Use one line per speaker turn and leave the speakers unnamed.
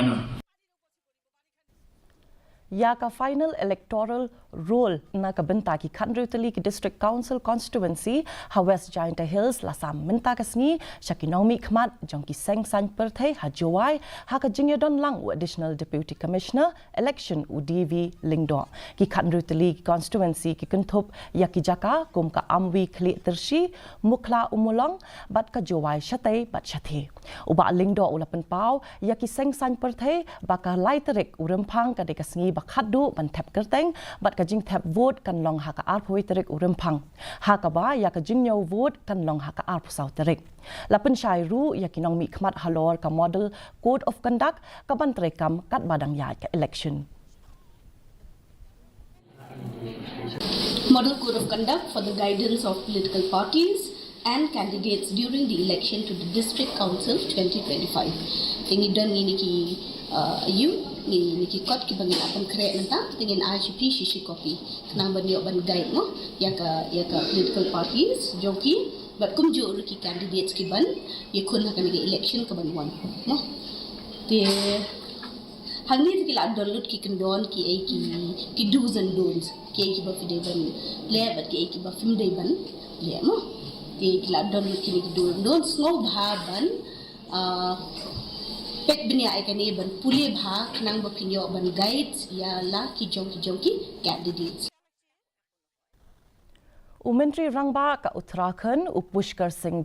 manner.
Ya ka final electoral role na ka Bynta ki Khandrutali ki district council constituency ha West Jaiñtia Hills la sam Bynta kasni shakinomi khmat jong ki seng san perthai ha jowai ha ka jingyadon lang additional deputy commissioner election udv lingdo ki Khandrutali constituency ki kuntup ya ki jaka kum ka amwi khli tershi mukla umulong bat ka jowai shatai bat shathi uba lingdo ulapan pau ya ki seng san perthai baka laiterik uremphang ka de kasngi khadu ban thap kerteng bat ka jing thap vote kan long ha ka ar phoi terik uremphang ha ka ba ya ka jing nyo vote kan long ha ka ar phusau terik lapen shai ru ya kinong mi khmat halor ka model code of conduct ka ban trekam kat badang ya ka election.
Model code of conduct for the guidance of political parties and candidates during the election to the district council 2025. Tingi don ni ki ni ki kot ki bangin apan kre nanta tingin ICP shishi copy nang ban yo ban guide no ya ka political parties joki bat kum jo ki candidates ki ban ye khun ha kan election ka ban wan no te hangni ki la download ki kendon ki do's and don'ts ki ba fi de ban le bat ki ba film de ban le no te ki la download ki do's and don'ts no bha ban pek bini ai kani ban puli bha nang ba pinyo ban guides ya la ki jong ki candidates.
Ummentri Rangba ka Uttarakhand Pushkar Singh